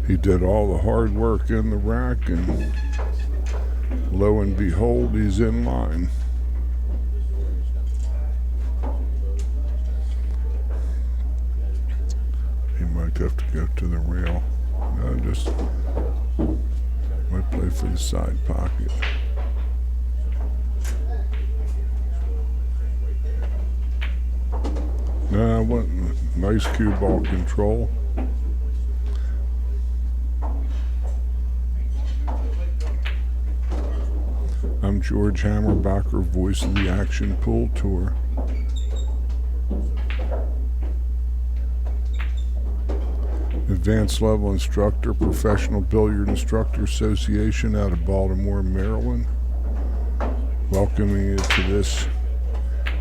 He did all the hard work in the rack, and lo and behold, he's in line. He might have to go to the rail. No, just might play for the side pocket. No, I want nice cue ball control. I'm George Hammerbacher, voice of the Action Pool Tour. Advanced level instructor, Professional Billiard Instructor Association out of Baltimore, Maryland. Welcoming you to this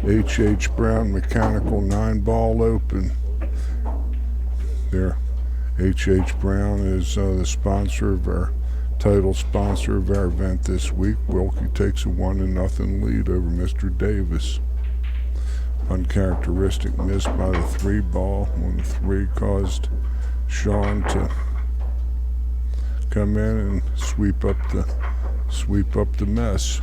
H.H. Brown Mechanical 9-Ball Open. There, H.H. Brown is the sponsor of our title sponsor of our event this week. Wilkie takes a 1-0 lead over Mr. Davis. Uncharacteristic miss by the 3-ball when the 3 caused Shaun to come in and sweep up the mess.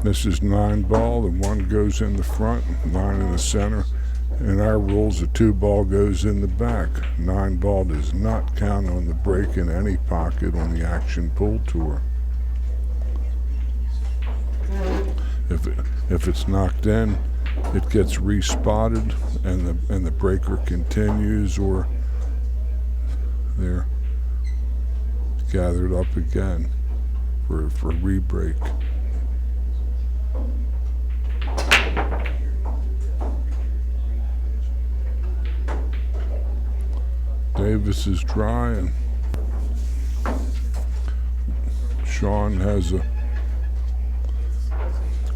This is 9-ball. The 1 goes in the front, 9 in the center. In our rules, the 2-ball goes in the back. 9-ball does not count on the break in any pocket on the Action Pool Tour. If it's knocked in, it gets respotted, and the breaker continues, or they're gathered up again for re-break. Davis is dry, and Shaun has a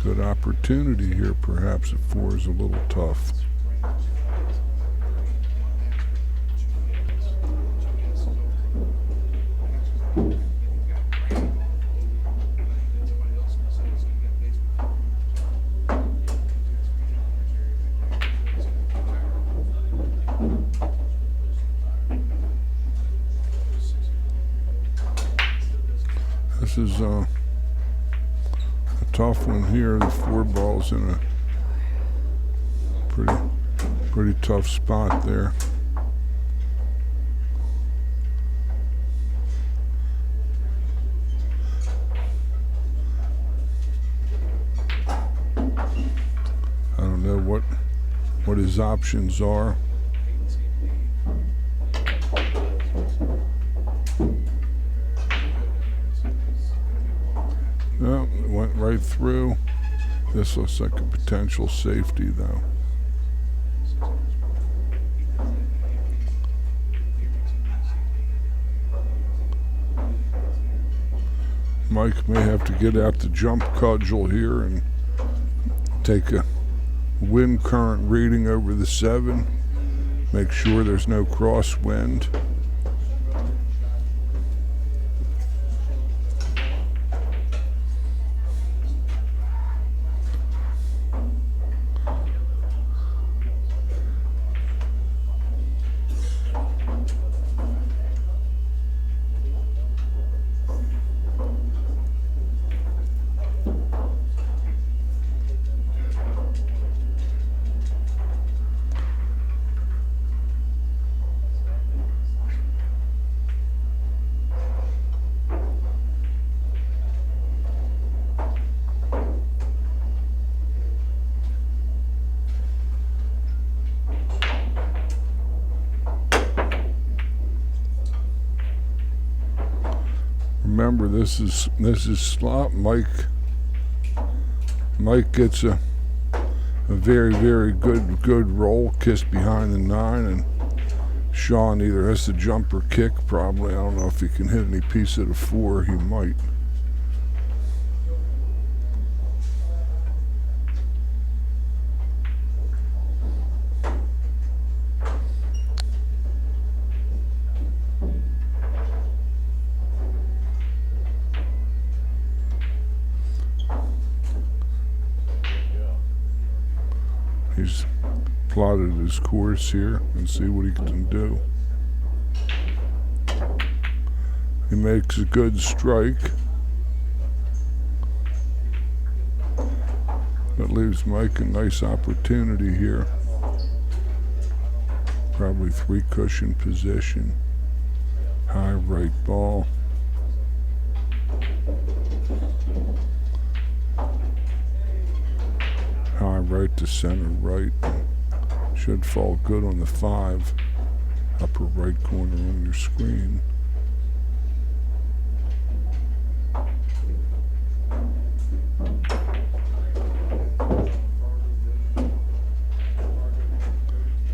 good opportunity here. Perhaps at 4 is a little tough. This is a tough one here. The 4-ball's in a pretty tough spot there. I don't know what his options are. No, it went right through. This looks like a potential safety, though. Mike may have to get out the jump cudgel here and take a wind current reading over the 7. Make sure there's no crosswind. Remember, this is slop. Mike gets a very good roll, kiss behind the 9, and Shaun either has to jump or kick. Probably, I don't know if he can hit any piece of the 4. He might. He's plotted his course here and see what he can do. He makes a good strike. That leaves Mike a nice opportunity here. Probably 3 cushion position. High right ball. High right to center right. Should fall good on the 5. Upper right corner on your screen.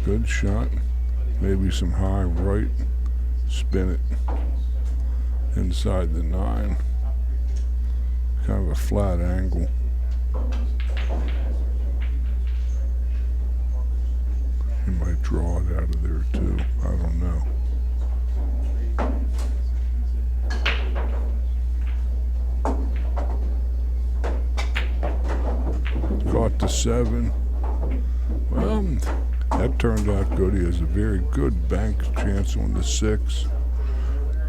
Good shot. Maybe some high right. Spin it inside the 9. Kind of a flat angle. He might draw it out of there too. I don't know. Caught the 7. Well, that turned out good. He has a very good bank chance on the 6.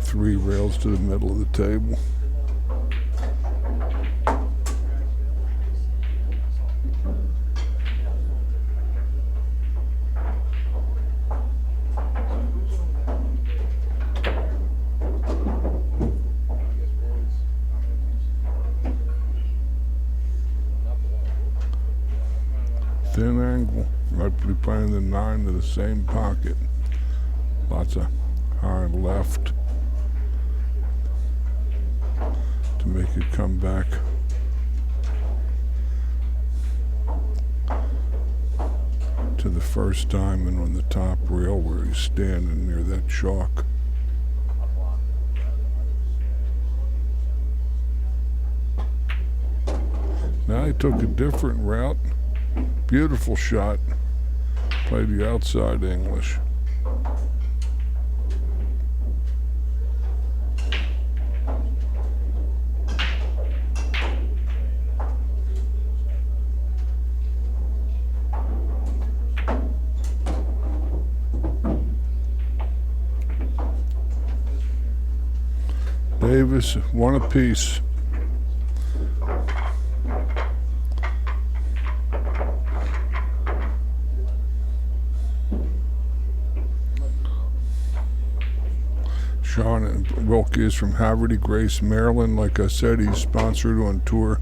3 rails to the middle of the table. Thin angle. Might be playing the 9 to the same pocket. Lots of high left to make it come back. To the first diamond on the top rail where he's standing near that chalk. Now he took a different route. Beautiful shot. Played the outside English. Davis, 1 apiece. Shaun and Wilkie is from Haverty Grace, Maryland. Like I said, he's sponsored on tour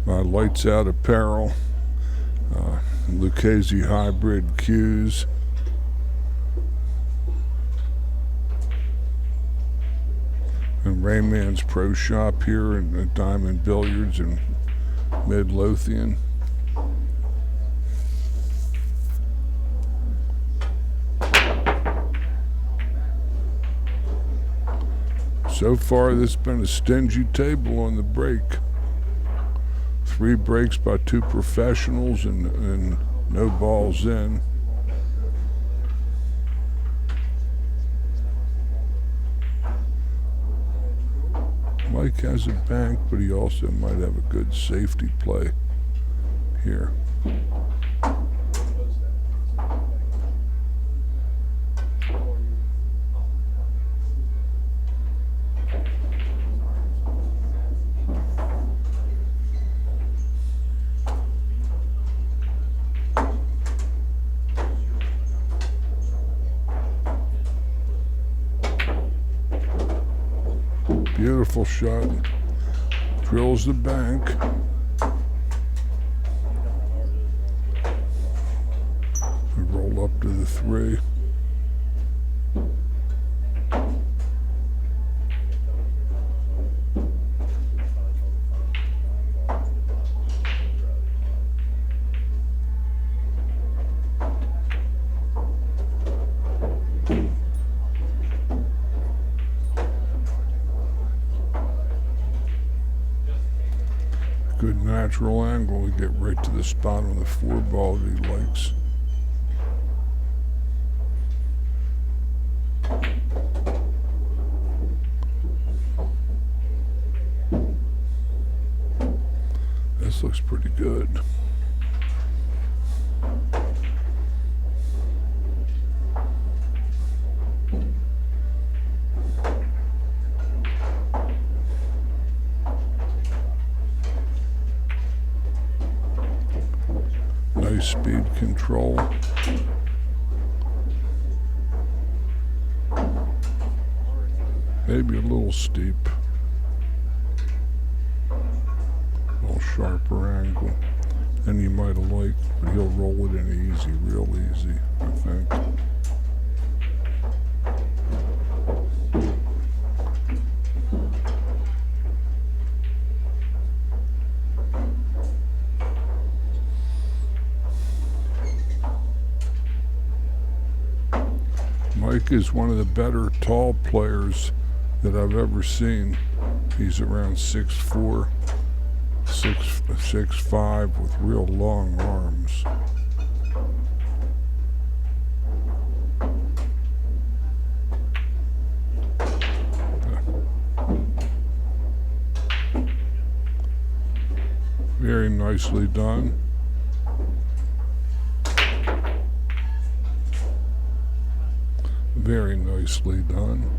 by Lights Out Apparel, Lucchese Hybrid Cues, and Rayman's Pro Shop here in Diamond Billiards in Midlothian. So far, this has been a stingy table on the break. 3 breaks by 2 professionals and no balls in. Mike has a bank, but he also might have a good safety play here. Beautiful shot. Drills the bank. We roll up to the 3. Good natural angle to get right to the spot on the 4 ball that he likes. This looks pretty good. Nice speed control. Maybe a little steep. A little sharper angle than you might have liked, but he'll roll it in easy, real easy, I think. Mike is one of the better tall players that I've ever seen. He's around 6'4", 6'5", with real long arms. Very nicely done. Very nicely done.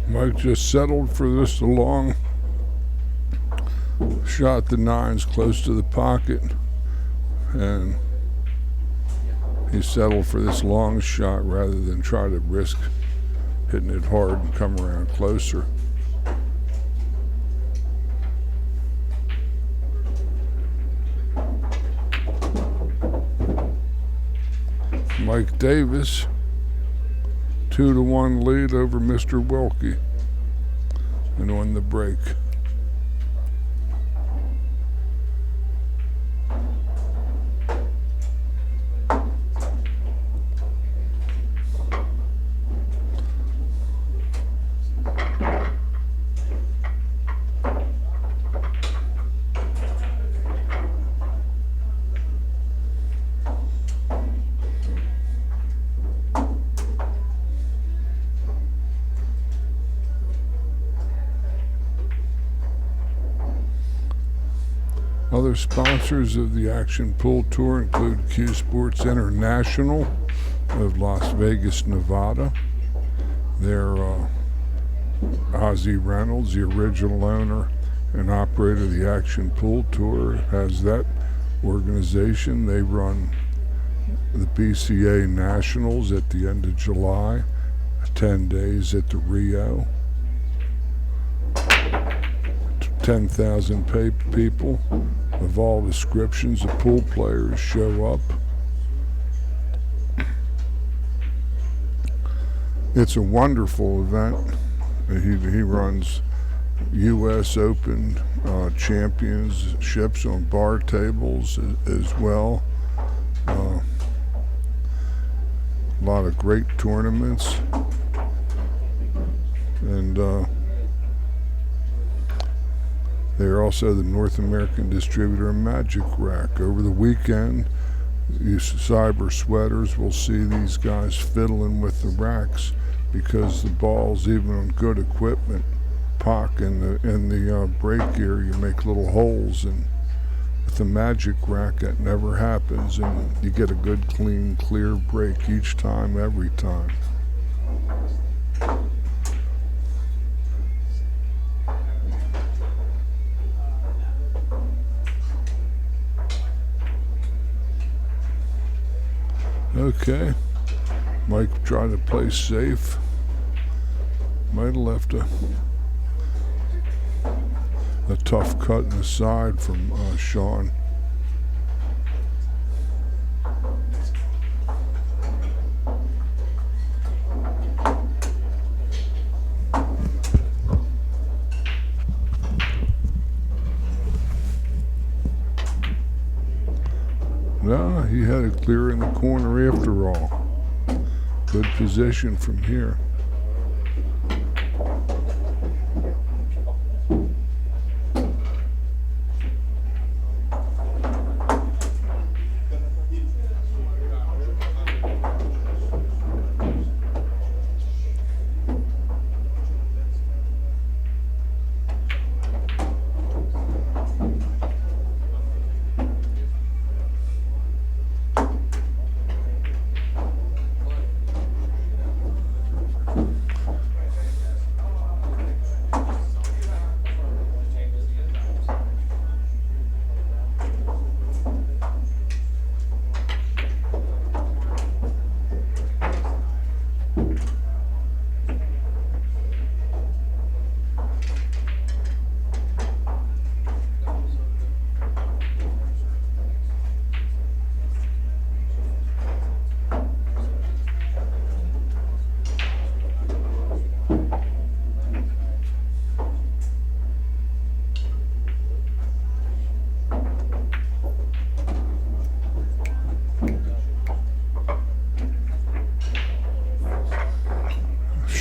Mike just settled for this long shot. The nines close to the pocket, and he settled for this long shot rather than try to risk hitting it hard and come around closer. Mike Davis, 2-1 lead over Mr. Wilkie, and on the break. Other sponsors of the Action Pool Tour include Q Sports International of Las Vegas, Nevada. They're Ozzie Reynolds, the original owner and operator of the Action Pool Tour, has that organization. They run the BCA Nationals at the end of July, 10 days at the Rio. 10,000 people of all descriptions of pool players show up. It's a wonderful event. He runs U.S. Open championships on bar tables as well. A lot of great tournaments, and they're also the North American distributor of Magic Rack. Over the weekend, you cyber sweaters will see these guys fiddling with the racks because the balls, even on good equipment, pock in the break gear, you make little holes, and with the Magic Rack that never happens, and you get a good, clean, clear break each time, every time. Okay, Mike tried to play safe. Might have left a tough cut in the side from Shaun. No, he had it clear in the corner after all. Good position from here.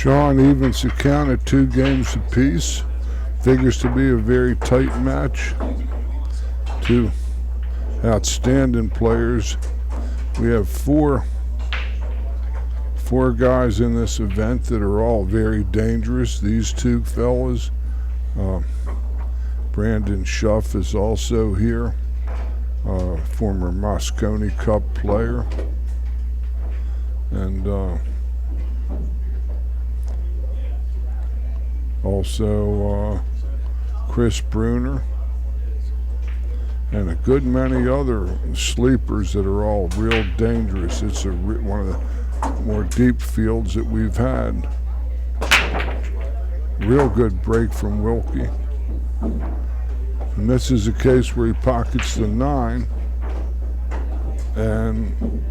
Shaun evens the count at 2 games apiece. Figures to be a very tight match. 2 outstanding players. We have four guys in this event that are all very dangerous. These 2 fellas. Brandon Schuff is also here, former Moscone Cup player. And also Chris Bruner. And a good many other sleepers that are all real dangerous. It's one of the more deep fields that we've had. Real good break from Wilkie. And this is a case where he pockets the 9 and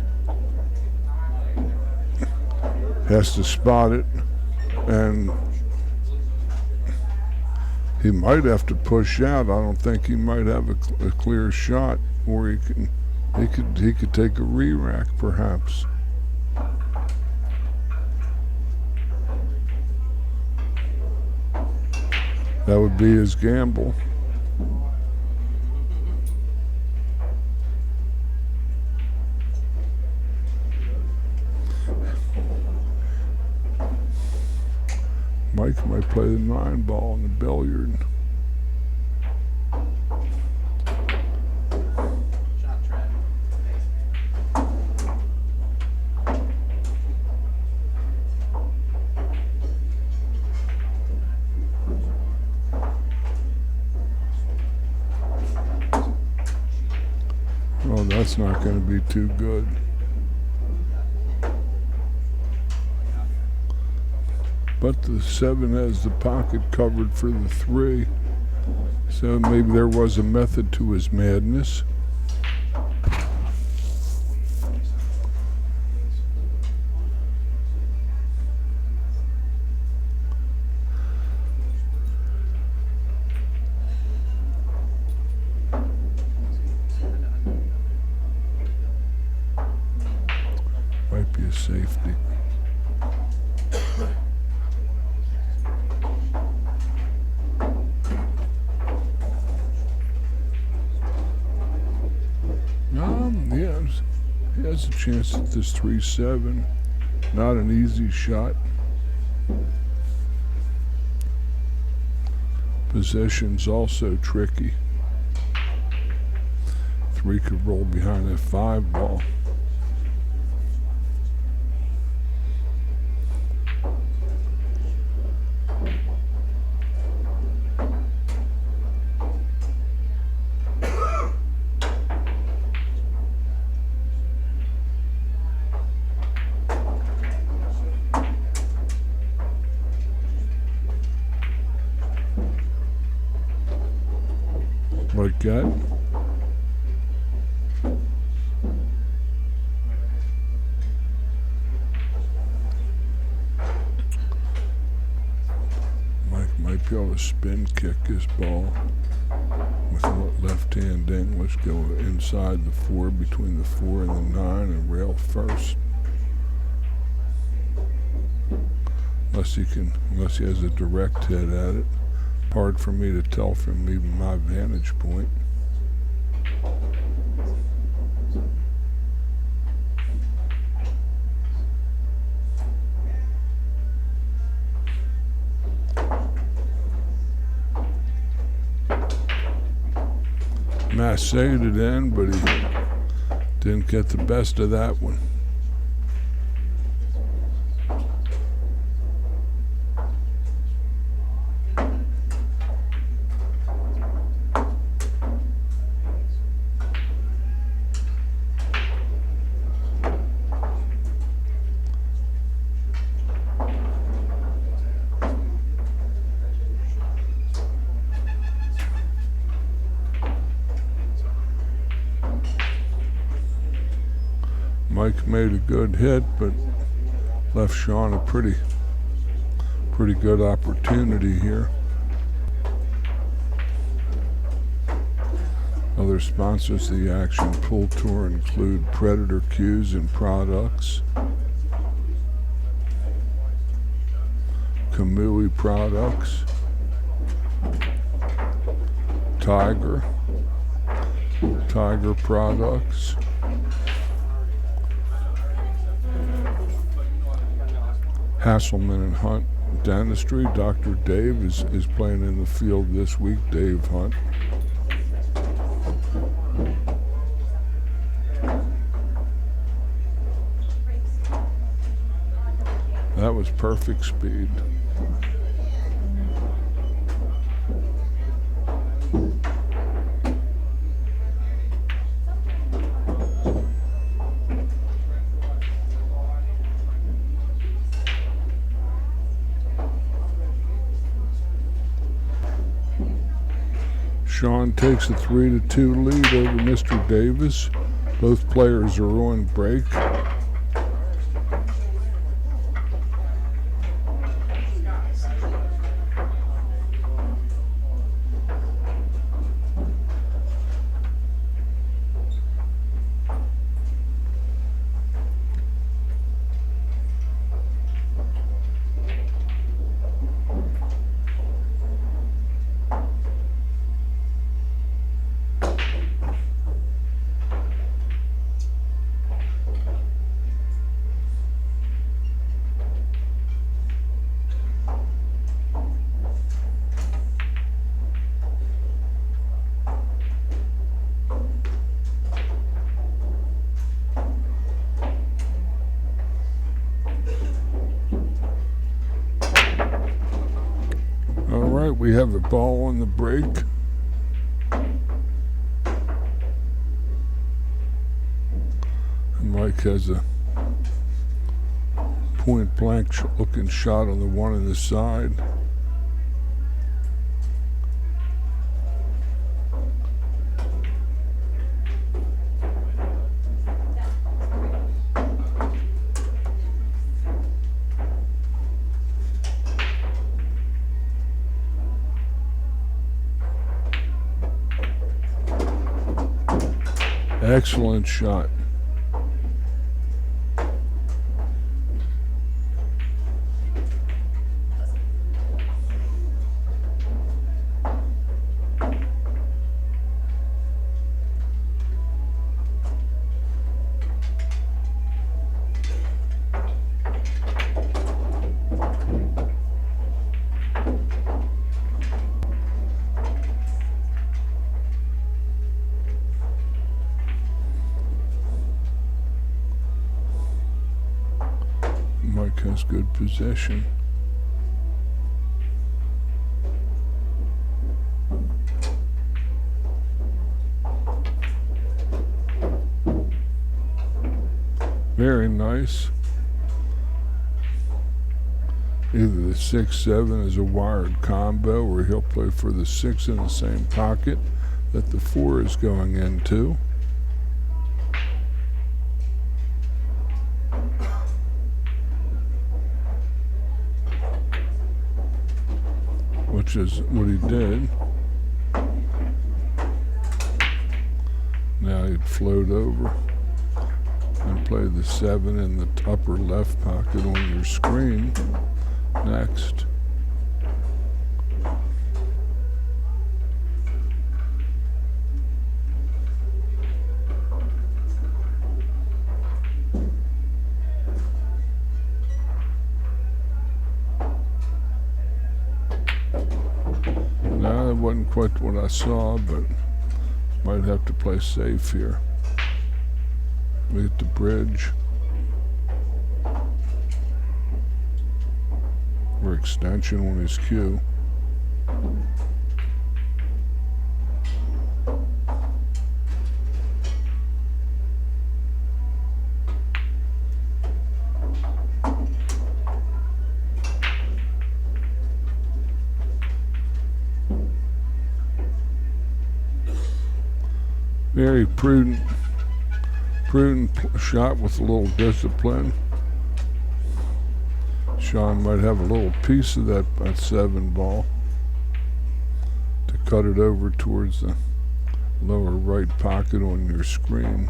has to spot it, and he might have to push out. I don't think he might have a clear shot, or he could take a re-rack perhaps. That would be his gamble. Mike might play the 9 ball in the billiard. Oh, that's not going to be too good. But the 7 has the pocket covered for the 3. So maybe there was a method to his madness. Might be a safety. He has a chance at this 3-7. Not an easy shot. Possession's also tricky. 3 could roll behind that 5 ball. Like that. Mike might be able to spin kick his ball with left hand English, go inside the 4, between the 4 and the 9, and rail first. Unless he has a direct hit at it. Hard for me to tell from even my vantage point. Massaged it in, but he didn't get the best of that one. Mike made a good hit, but left Shaun a pretty good opportunity here. Other sponsors of the Action Pool Tour include Predator Cues and Products, Kamui products. Tiger products. Hasselman and Hunt Dentistry. Dr. Dave is playing in the field this week. Dave Hunt. That was perfect speed. Shaun takes a 3-2 lead over Mr. Davis. Both players are on break. We have a ball on the break. And Mike has a point blank looking shot on the one on the side. Excellent shot. Mike has good possession. Very nice. Either the 6-7 is a wired combo, or he'll play for the 6 in the same pocket that the 4 is going into. Which is what he did. Now he'd float over and play the 7 in the upper left pocket on your screen. Next. That wasn't quite what I saw, but might have to play safe here. We hit the bridge. Or extension on his cue. Very prudent shot with a little discipline. Shaun might have a little piece of that 7 ball to cut it over towards the lower right pocket on your screen.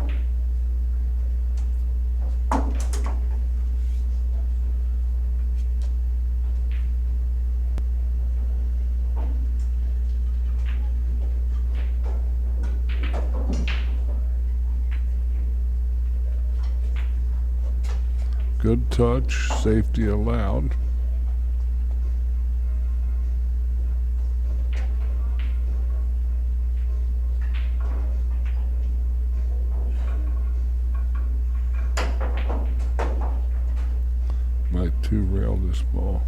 Good touch, safety allowed. Might two-rail this ball.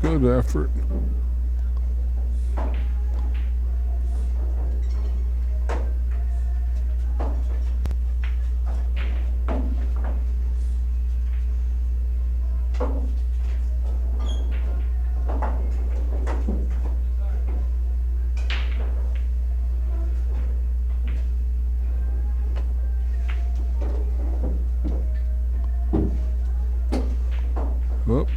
Good effort. Whoop.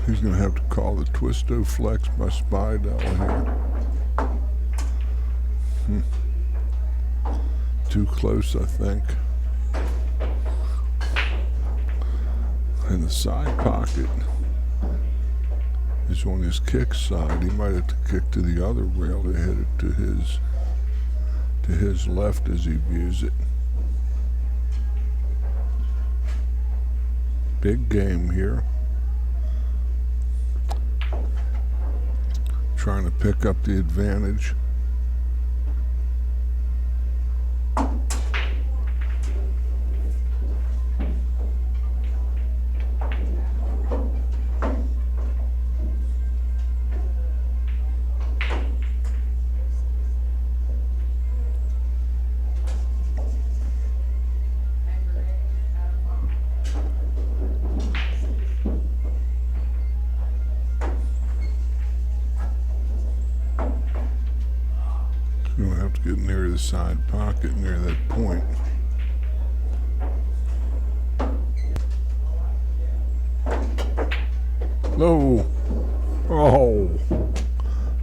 He's going to have to call the twisto flex by Spidell here. Too close, I think. In the side pocket is on his kick side. He might have to kick to the other rail to hit it to his left as he views it. Big game here. Trying to pick up the advantage. You'll have to get near the side pocket, near that point. No. Oh.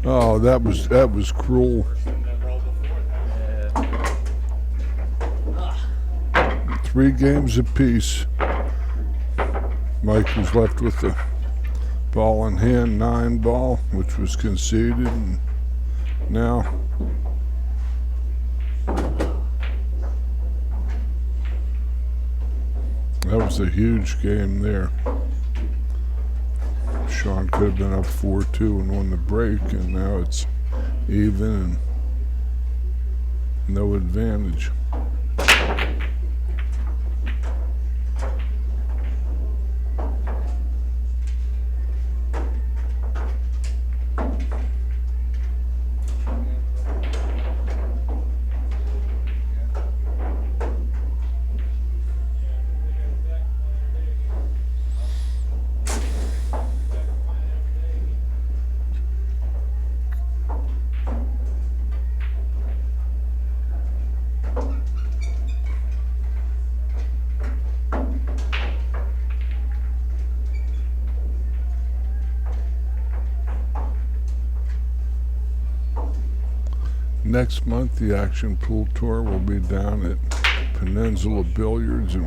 Oh, that was cruel. 3 games apiece. Mike was left with the ball in hand, 9 ball, which was conceded, and now that was a huge game there. Shaun could have been up 4-2 and won the break, and now it's even and no advantage. Next month, the Action Pool Tour will be down at Peninsula Billiards in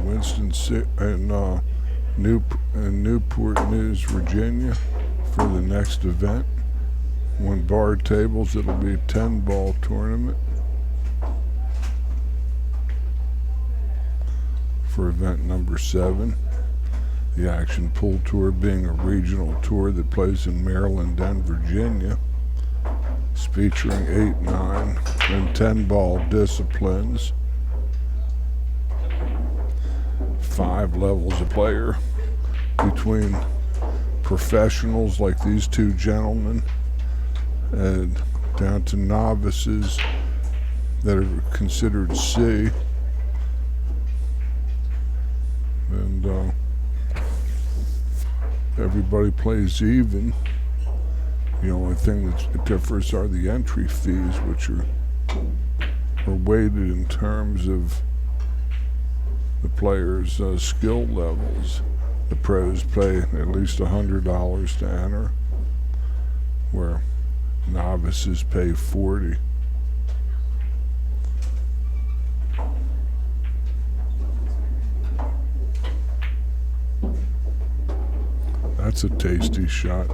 Newport News, Virginia, for the next event. 1 bar tables, it'll be a 10-ball tournament for event number 7. The Action Pool Tour being a regional tour that plays in Maryland and Virginia. It's featuring 8, 9, and 10-ball disciplines. 5 levels of player between professionals like these 2 gentlemen and down to novices that are considered C. And everybody plays even. The only thing that differs are the entry fees, which are are weighted in terms of the players' skill levels. The pros pay at least $100 to enter, where novices pay $40. That's a tasty shot.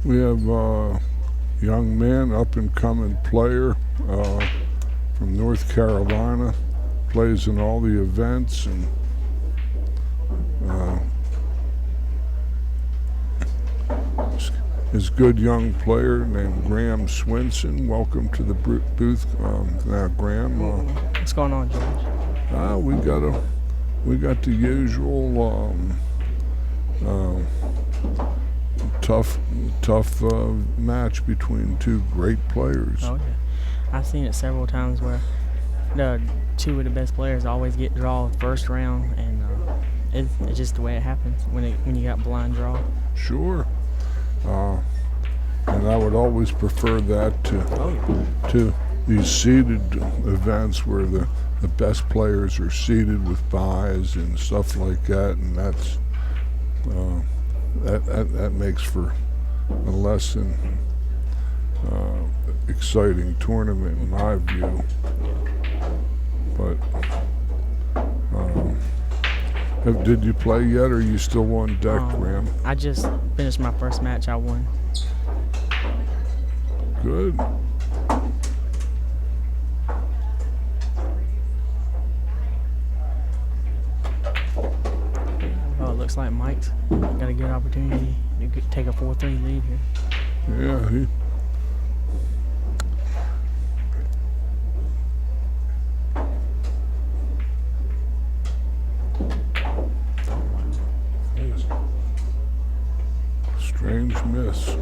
We have a young man, up-and-coming player from North Carolina, plays in all the events, and is a good young player named Graham Swinson. Welcome to the booth. Now, Graham. What's going on, George? We got the usual tough match between two great players. Oh yeah, I've seen it several times where the two of the best players always get draw first round, and it's just the way it happens when you got blind draw. Sure, and I would always prefer that to these seeded events where the best players are seeded with buys and stuff like that, and that's that makes for a less exciting tournament in my view. But did you play yet, or are you still on deck, Graham? I just finished my first match. I won. Good. Looks like Mike's got a good opportunity to take a 4-3 lead here. Yeah, he. Strange miss.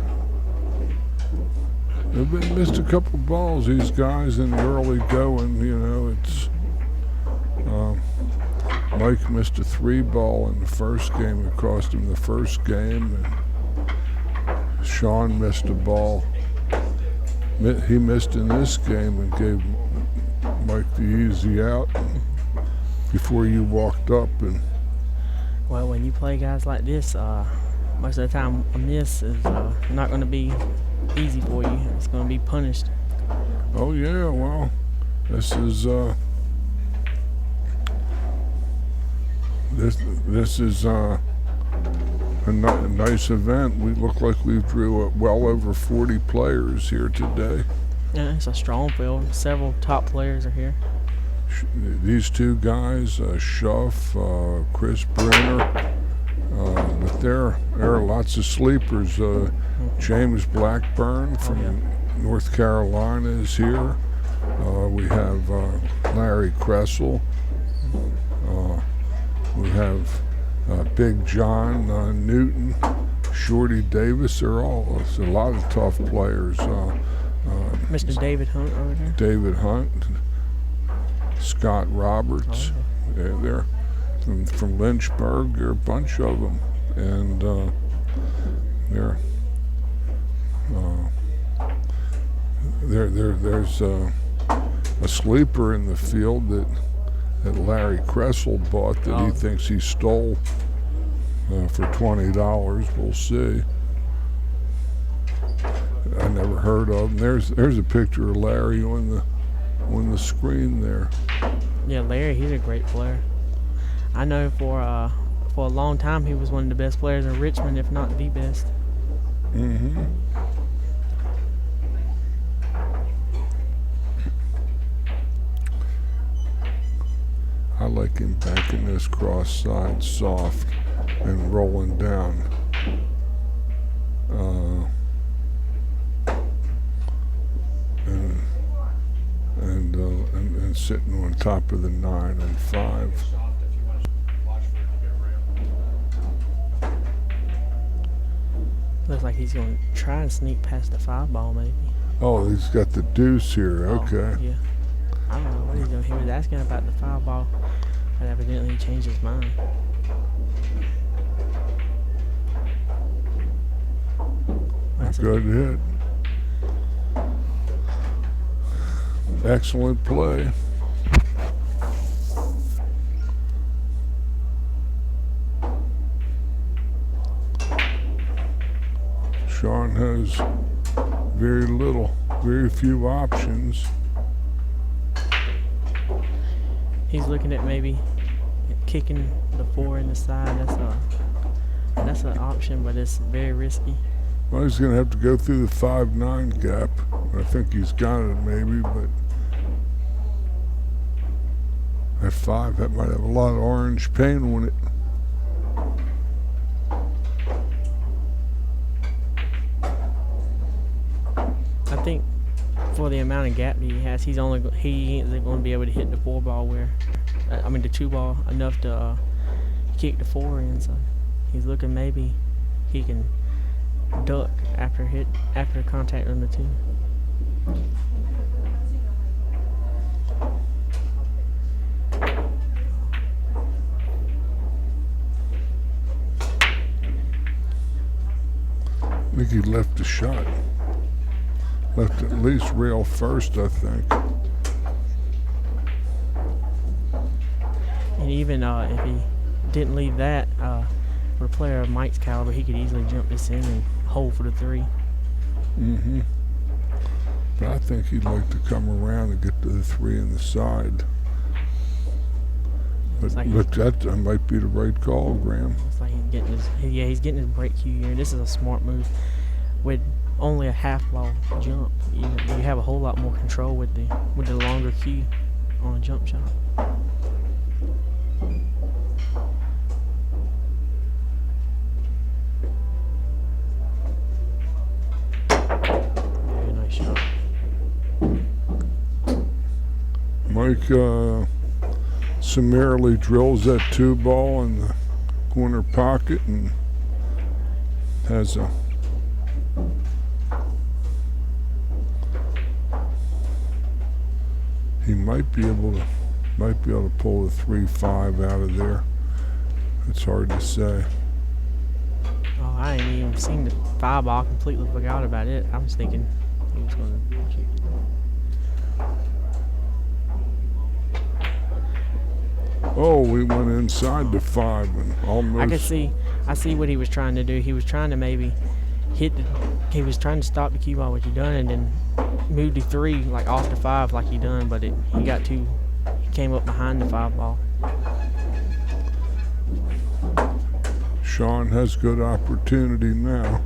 They've missed a couple balls, these guys, in the early going. You know, it's. Mike missed a 3-ball in the first game. It cost him the first game. And Shaun missed a ball. He missed in this game and gave Mike the easy out before you walked up. And well, when you play guys like this, most of the time a miss is not going to be easy for you. It's going to be punished. Oh yeah, well, this is This is a nice event. We look like we've drew well over 40 players here today. Yeah, it's a strong field. Several top players are here. These two guys, Schuff, Chris Brenner, but there are lots of sleepers. James Blackburn from North Carolina is here. We have Larry Kressel. We have Big John Newton, Shorty Davis. It's a lot of tough players. Mr. David Hunt over there. David Hunt, Scott Roberts. They're from Lynchburg. There are a bunch of them, and there's a sleeper in the field that Larry Kressel bought that he thinks he stole for $20. We'll see. I never heard of. And there's a picture of Larry on the screen there. Yeah, Larry, he's a great player. I know for a long time he was one of the best players in Richmond, if not the best. Mm-hmm. I like him banking this cross side soft and rolling down. And sitting on top of the 9 and 5. Looks like he's going to try and sneak past the 5 ball, maybe. Oh, he's got the deuce here. Okay. Oh, yeah. I don't know what he's doing. He was asking about the 5 ball, but evidently he changed his mind. Good hit. Excellent play. Shaun has very few options. He's looking at maybe kicking the 4 in the side. That's an option, but it's very risky. Well, he's going to have to go through the 5-9 gap. I think he's got it maybe, but at 5, that might have a lot of orange paint on it. I think for the amount of gap that he has, he isn't going to be able to hit the 4 ball the 2 ball enough to kick the 4 in. So he's looking maybe he can duck after contact on the 2. I think he left a shot. Left at least rail first, I think. And even if he didn't leave that, for a player of Mike's caliber, he could easily jump this in and hold for the 3. Mm-hmm. But I think he'd like to come around and get to the 3 in the side. But that might be the right call, Graham. It's like he's getting his break cue here. This is a smart move. With only a half ball jump, you have a whole lot more control with the longer cue on a jump shot. Very nice shot. Mike summarily drills that 2 ball in the corner pocket and has a he might be able to pull the 3-5 out of there. It's hard to say. Oh, I ain't even seen the 5 ball. Completely forgot about it. I was thinking he was going to kick it. Oh, we went inside the 5 and almost. I see what he was trying to do. He was trying to maybe he was trying to stop the cue ball, which he done, and then move the 3 like off the 5 like he done, but he came up behind the 5 ball. Shaun has good opportunity now.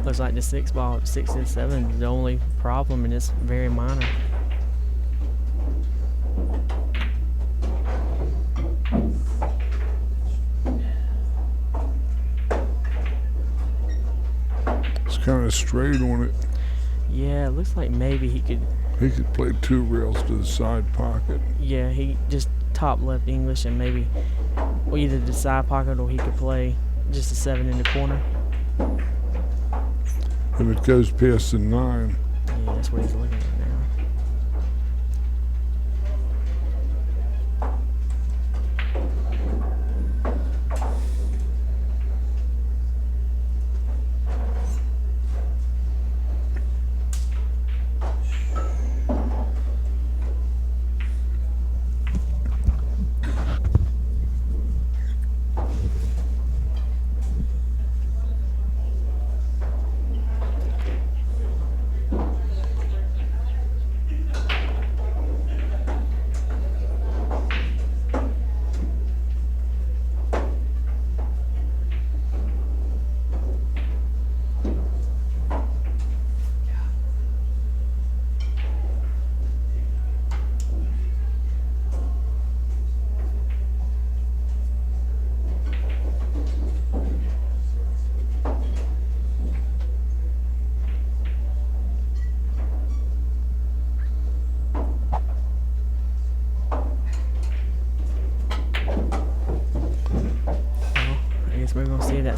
Looks like the 6 ball, 6 and 7 is the only problem, and it's very minor. It's kind of straight on it. Yeah, it looks like maybe he could play 2 rails to the side pocket. Yeah, he just top left English and maybe either the side pocket, or he could play just a 7 in the corner. If it goes past the 9. Yeah, that's what he's looking at now.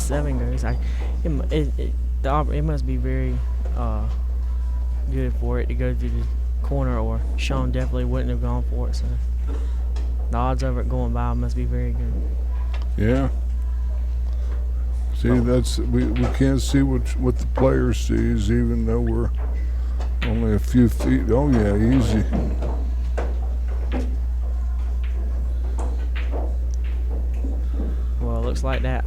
7 goes, it must be very good for it to go through the corner, or Shaun definitely wouldn't have gone for it. So the odds of it going by must be very good. Yeah. See, that's we can't see what the player sees, even though we're only a few feet. Oh yeah, easy. Well, it looks like that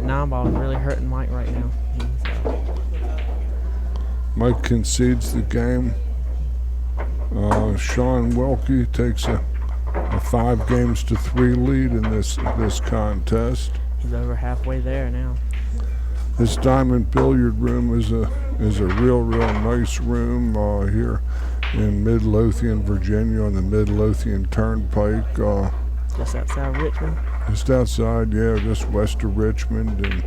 9 ball is really hurting Mike right now. Mike concedes the game. Shaun Wilkie takes a 5-3 lead in this contest. He's over halfway there now. This diamond billiard room is a real nice room here in Midlothian, Virginia, on the Midlothian Turnpike. Just outside Richmond. Just outside, yeah, just west of Richmond, and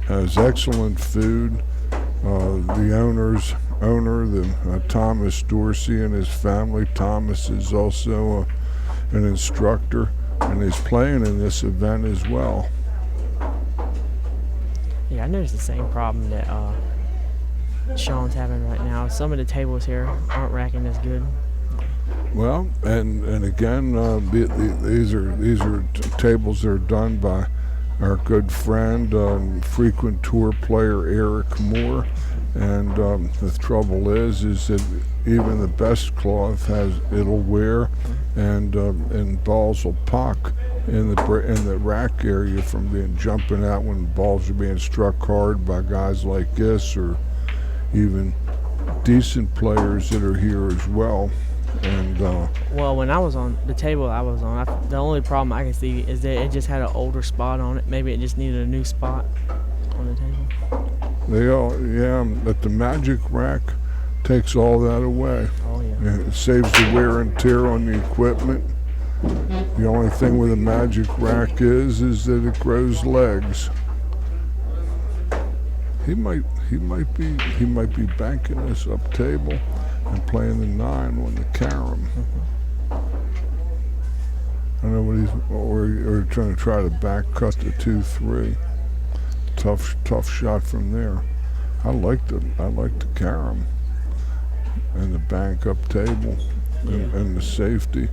has excellent food. The owner, Thomas Dorsey, and his family. Thomas is also an instructor, and he's playing in this event as well. Yeah, I noticed the same problem that Shaun's having right now. Some of the tables here aren't racking as good. Well, and again, these are tables that are done by our good friend, frequent tour player Eric Moore, and the trouble is that even the best cloth it'll wear, and balls will pock in the rack area from being jumping out when balls are being struck hard by guys like this, or even decent players that are here as well. And well, when I was on the table I was on, the only problem I can see is that it just had an older spot on it. Maybe it just needed a new spot on the table. But the magic rack takes all that away. Oh yeah. And it saves the wear and tear on the equipment. The only thing with a magic rack is that it grows legs. He might be banking this up table and playing the 9 on the carom. I know what or trying to back cut the 2-3. Tough shot from there. I like the carom and the bank up table and the safety.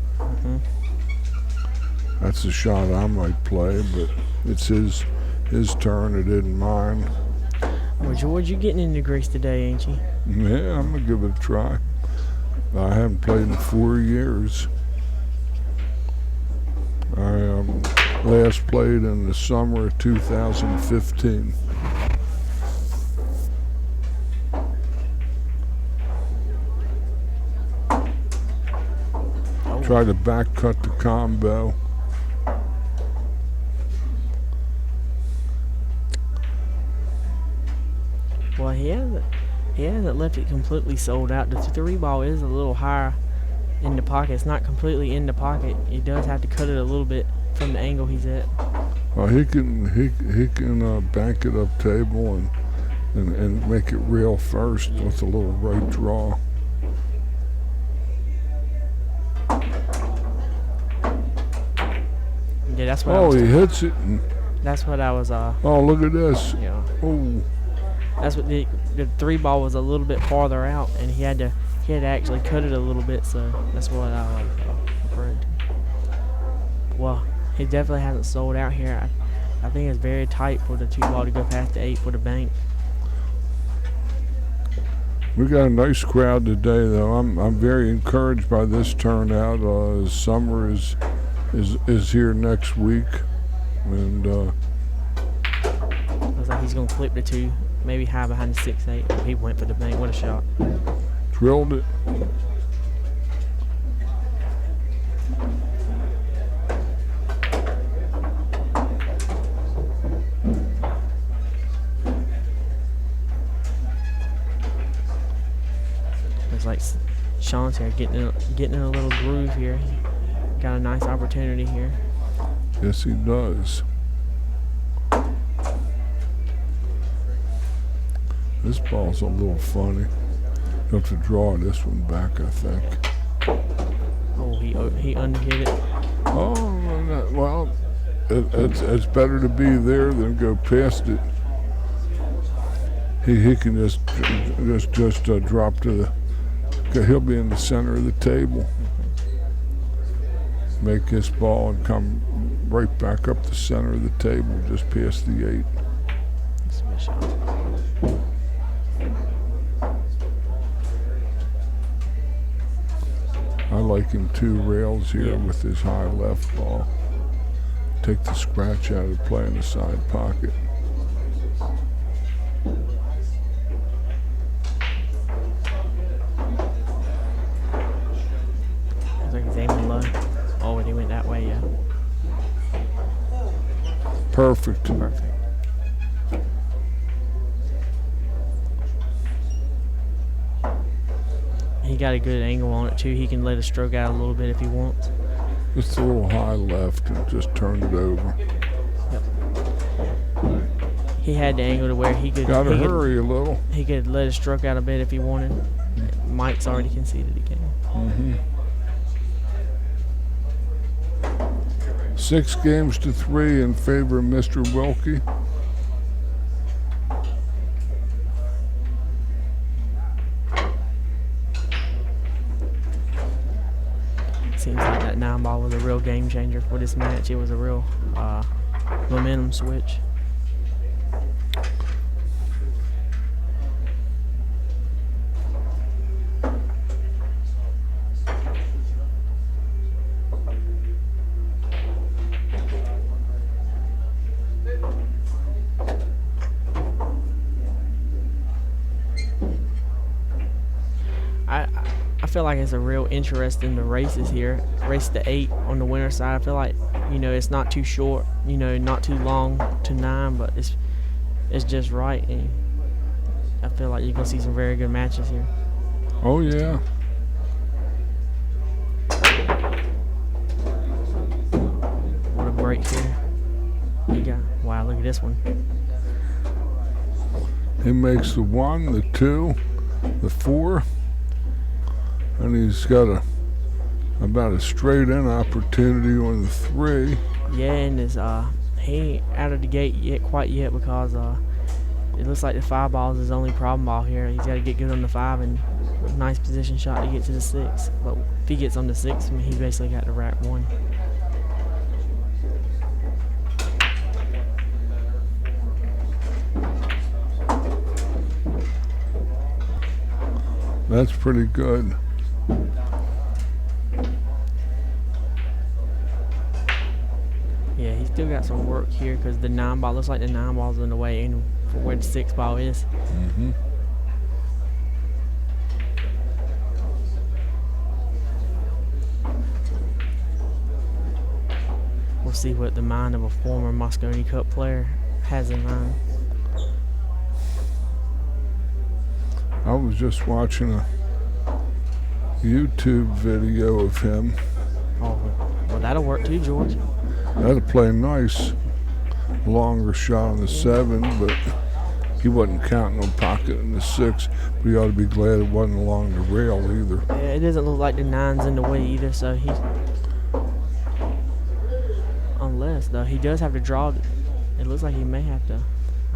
That's a shot I might play, but it's his turn. It isn't mine. Well, George, you're getting into grease today, ain't you? Yeah, I'm gonna give it a try. I haven't played in 4 years. I last played in the summer of 2015. Tried to back cut the combo. Well, he hasn't left it completely sold out. The 3 ball is a little higher in the pocket. It's not completely in the pocket. He does have to cut it a little bit from the angle he's at. Well, he can bank it up table and make it real first with a little right draw. Yeah, that's what. Oh, he hits it. That's what I was. Oh, look at this. Yeah. Oh. That's what the 3 ball was a little bit farther out, and he had to actually cut it a little bit. So that's what I was referring to. Well, he definitely hasn't sold out here. I think it's very tight for the 2 ball to go past the 8 for the bank. We got a nice crowd today, though. I'm very encouraged by this turnout. Summer is here next week, and looks like he's gonna flip the 2, maybe high behind the 6-8. He went for the bank. What a shot! Drilled it. Looks like Shaun's here getting in a little groove here. Got a nice opportunity here. Yes, he does. This ball's a little funny. You have to draw this one back, I think. Oh, he underhit it. Oh, well, it's better to be there than go past it. He can just drop to the. He'll be in the center of the table. Make his ball and come right back up the center of the table, just past the 8. That's a good shot. I like him 2 rails here Yeah. with his high left ball. Take the scratch out of play in the side pocket. Looks like he's aiming low. Oh, and he went that way, yeah. Perfect. Perfect. He got a good angle on it too. He can let a stroke out a little bit if he wants. Just a little high left and just turn it over. Yep. He had the angle to where he could. Gotta hurry a little. He could let a stroke out a bit if he wanted. Mike's already conceded again. 6 games to 3 in favor of Mr. Wilkie. Seems like that 9 ball was a real game changer for this match. It was a real momentum switch. I feel like it's a real interest in the races here. Race to 8 on the winner side. I feel like, it's not too short, not too long to 9, but it's just right. And I feel like you're gonna see some very good matches here. Oh yeah. What a break here. Wow, look at this one. He makes the 1, the 2, the 4. And he's got about a straight-in opportunity on the 3. Yeah, and he ain't out of the gate quite yet because it looks like the 5 ball is his only problem ball here. He's got to get good on the 5 and nice position shot to get to the 6. But if he gets on the 6, he basically got the rack 1. That's pretty good. Yeah, he's still got some work here because the 9 ball looks like the 9 ball's in the way and for where the 6 ball is. We'll see what the mind of a former Moscone Cup player has in mind. I was just watching a YouTube video of him. Oh, well, that'll work too, George. That'll play nice. Longer shot on the 7, but he wasn't counting on pocket in the 6. But he ought to be glad it wasn't along the rail either. Yeah, it doesn't look like the 9's in the way either, so he. Unless, though, he does have to draw. It looks like he may have to.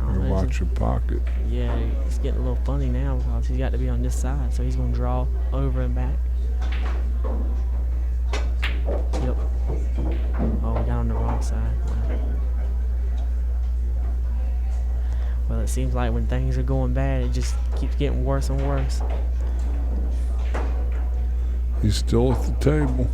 Or watch your pocket. Yeah, it's getting a little funny now because he's got to be on this side, so he's going to draw over and back. Yep. Oh, we got on the wrong side. Well, it seems like when things are going bad, it just keeps getting worse and worse. He's still at the table.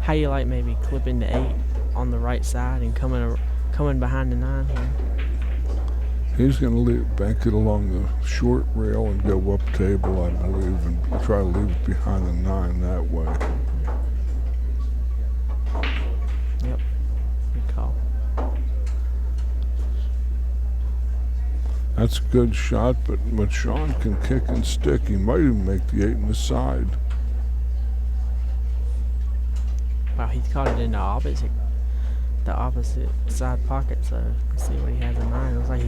How you like maybe clipping the 8 on the right side and coming behind the 9 here? He's going to bank it along the short rail and go up table, I believe, and try to leave it behind the 9 that way. Yep. Good call. That's a good shot, but Shaun can kick and stick. He might even make the 8 in the side. Wow, he caught it in the opposite the opposite side pocket, so let's see what he has in mind. Looks like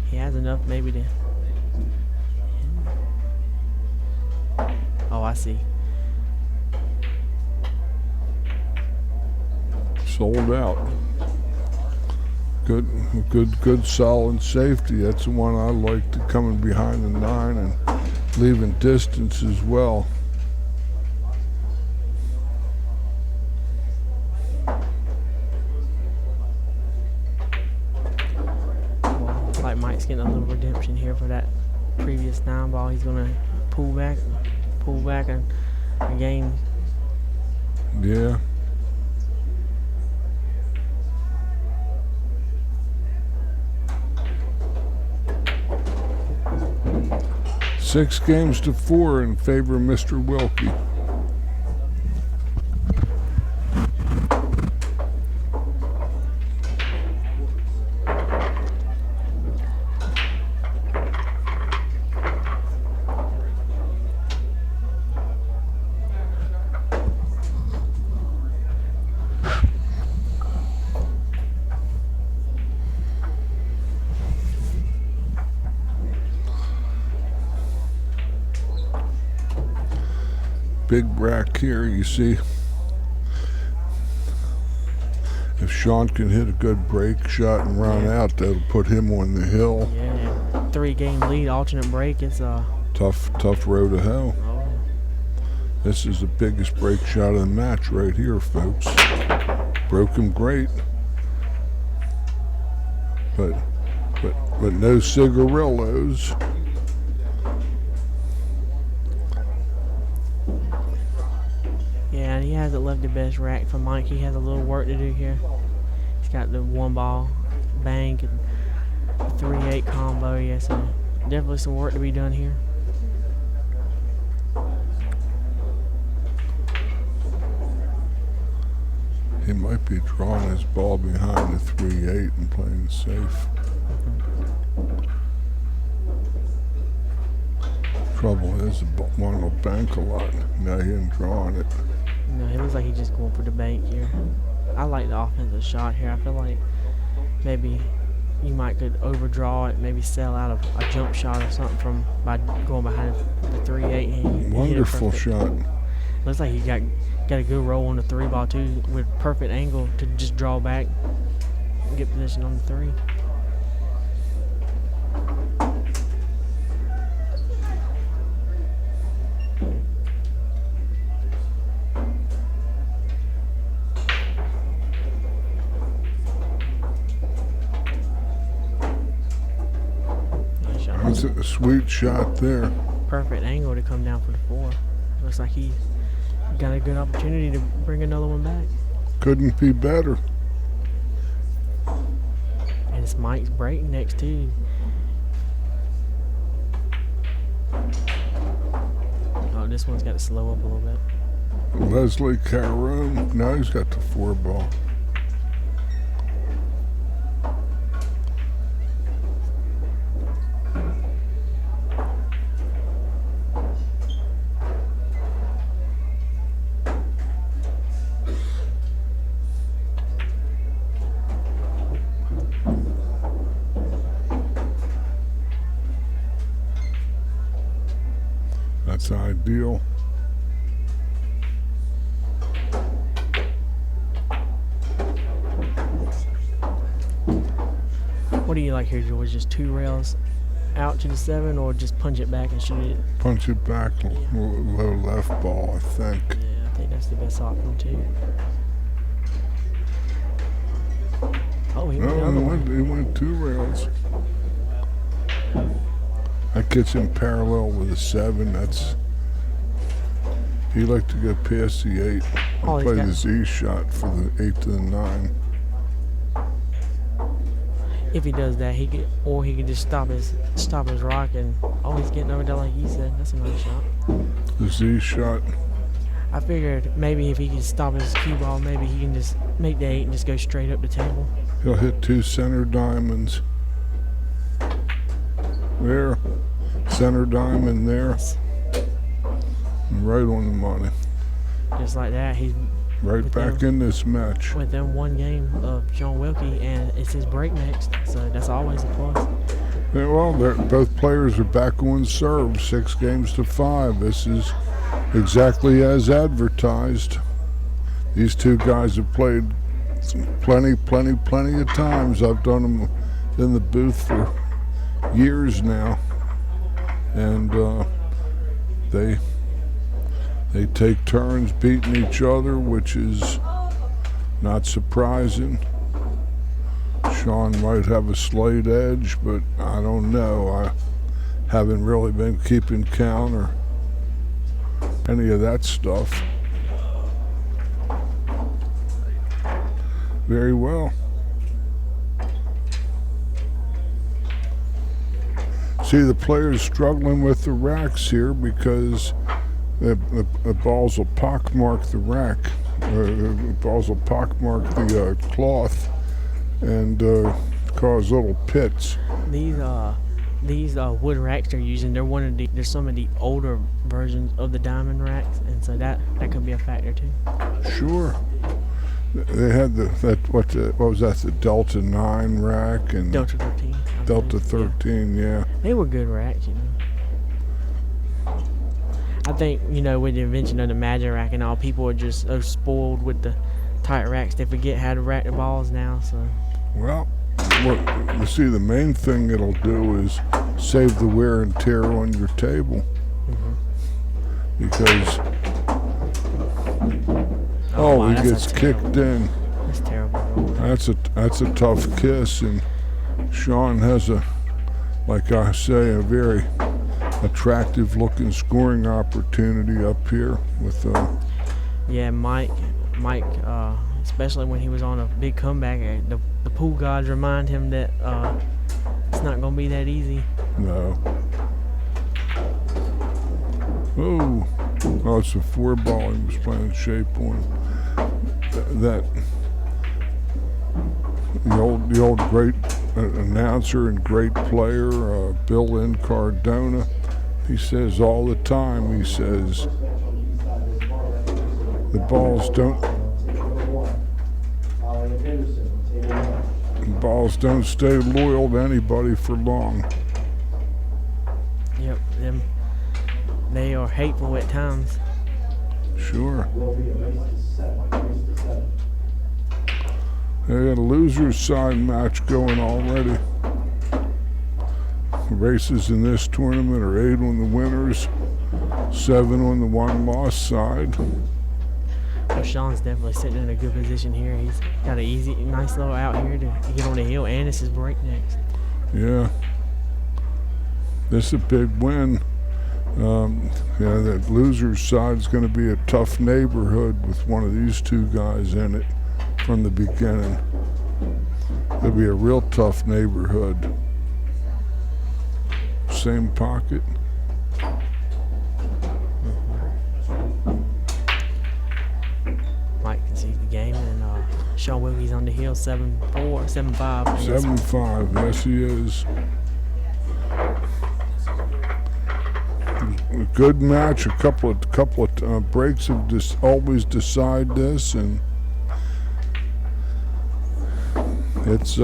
he has enough maybe to. Oh, I see. Sold out. Good solid safety. That's the one I like, to coming behind the 9 and leaving distance as well. Well, looks like Mike's getting a little redemption here for that previous 9 ball. He's gonna pull back and gain. Yeah. Six games to 4 in favor of Mr. Wilkie. Big rack here, you see. If Shaun can hit a good break shot and run out, that'll put him on the hill. Yeah, 3-game lead, alternate break. It's Tough road to hell. Oh. This is the biggest break shot of the match right here, folks. Broke him great. But no cigarillos. Yeah, and he hasn't left the best rack for Mike. He has a little work to do here. He's got the 1 ball bank and 3-8 combo. Yeah, so definitely some work to be done here. He might be drawing his ball behind the 3-8 and playing safe. Trouble is, the one will bank a lot. Now he ain't drawing it. No, it looks like he's just going for the bank here. I like the offensive shot here. I feel like maybe you might could overdraw it, maybe sell out of a jump shot or something by going behind the 3-8. Wonderful shot. Looks like he got a good roll on the 3 ball too, with perfect angle to just draw back and get position on the 3. That's a sweet shot there. Perfect angle to come down for the 4. Looks like he got a good opportunity to bring another one back. Couldn't be better. And it's Mike's break next too. Oh, this one's got to slow up a little bit. Leslie Carone. Now he's got the 4 ball. That's ideal. What do you like here, George? Just 2 rails out to the 7, or just punch it back and shoot it? Punch it back, low left ball, I think. Yeah, I think that's the best option too. Oh, he went 2 rails. That gets him parallel with a 7. That's, he like to go past the 8 and play the Z shot for the 8 to the 9. If he does that, he could just stop his rock and he's getting over there like he said. That's a nice shot. The Z shot. I figured maybe if he could stop his cue ball, maybe he can just make the 8 and just go straight up the table. He'll hit 2 center diamonds. There, center diamond there. Right on the money. Just like that, he's Right back in this match. Within one game of Shaun Wilkie, and it's his break next, so that's always a plus. Yeah, well, both players are back on serve, 6 games to 5. This is exactly as advertised. These two guys have played plenty of times. I've done them in the booth for years now, and they take turns beating each other, which is not surprising. Shaun might have a slight edge, but I don't know. I haven't really been keeping count or any of that stuff. Very well. See, the players struggling with the racks here because the balls will pockmark the rack. The balls will pockmark the cloth and cause little pits. These wood racks they're using, they're some of the older versions of the diamond racks, and so that could be a factor too. Sure. They had what was that? The Delta 9 rack and Delta 13. Delta 13, yeah. They were good racks, you know. I think, you know, with the invention of the magic rack and all, people are just so spoiled with the tight racks, they forget how to rack the balls now. So. Well, you see, the main thing it'll do is save the wear and tear on your table. Because wow, he gets kicked in. That's terrible. That's a tough kiss, and Shaun has like I say, a very attractive looking scoring opportunity up here with yeah, Mike, especially when he was on a big comeback, the pool gods remind him that it's not going to be that easy. No. Oh, it's a 4-ball he was playing shape on. The old great announcer and great player, Bill Incardona, he says all the time, he says, the balls don't stay loyal to anybody for long. Yep, they are hateful at times. Sure. They got a loser's side match going already. Races in this tournament are 8 on the winners, 7 on the one-loss side. Well, Shaun's definitely sitting in a good position here. He's got a nice little out here to get on the hill, and it's his break next. Yeah. This is a big win. Yeah, that loser's side is going to be a tough neighborhood with one of these two guys in it from the beginning. It'll be a real tough neighborhood. Same pocket. Mike can see the game, and Shaun Wilkie's on the hill, 7-4, 7-5. 7-5, yes he is. A good match. A couple of breaks have always decide this, and it's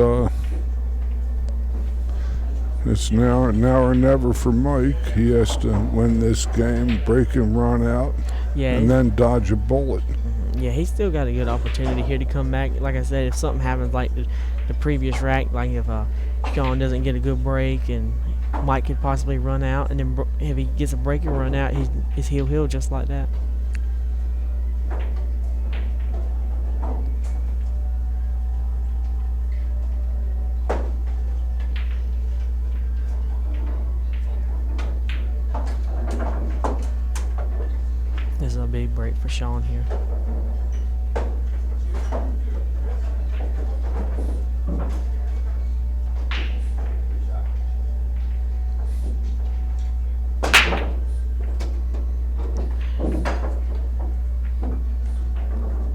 now or never for Mike. He has to win this game, break and run out, and then dodge a bullet. Yeah, he's still got a good opportunity here to come back. Like I said, if something happens like the previous rack, like if Shaun doesn't get a good break and Mike could possibly run out, and then if he gets a break and run out, he'll just like that. This is a big break for Shaun here.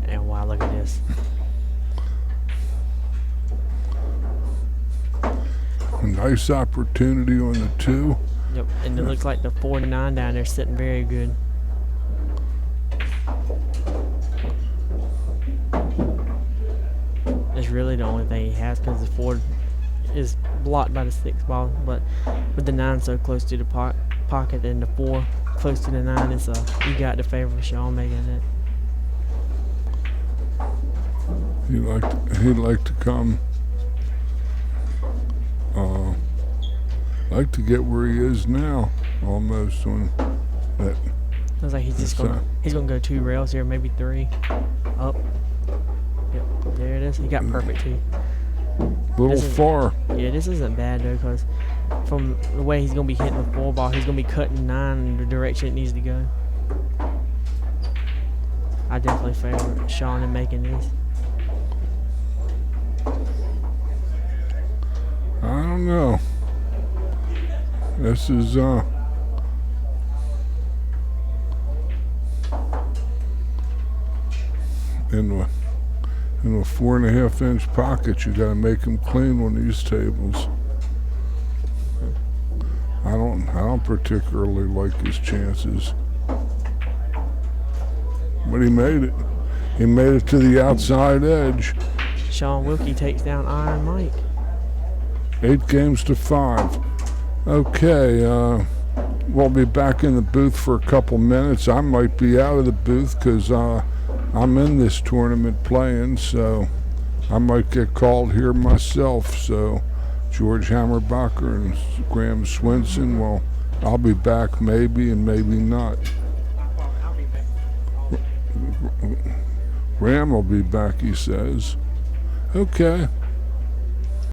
And wow, look at this. A nice opportunity on the 2. Yep, and it looks like the 4-9 down there sitting very good. is really the only thing he has because the 4 is blocked by the 6 ball. But with the 9 so close to the pocket and the 4 close to the 9, it's you got the favor of Shaun making it. He'd like to come. Like to get where he is now, almost when that. Looks like he's gonna go 2 rails here, maybe 3. Up. Yep, there it is. He got perfect too. Little far. Yeah, this isn't bad though, cause from the way he's gonna be hitting the 4 ball, he's gonna be cutting 9 in the direction it needs to go. I definitely favor Shaun in making this. I don't know. This is in the 4.5 inch pocket. You got to make him clean on these tables. I don't particularly like his chances, but he made it. He made it to the outside edge. Shaun Wilkie takes down Iron Mike. 8 games to 5. Okay, we'll be back in the booth for a couple minutes. I might be out of the booth because I'm in this tournament playing, so I might get called here myself. So George Hammerbacher and Graham Swinson, well, I'll be back maybe and maybe not. Graham will be back, he says. Okay.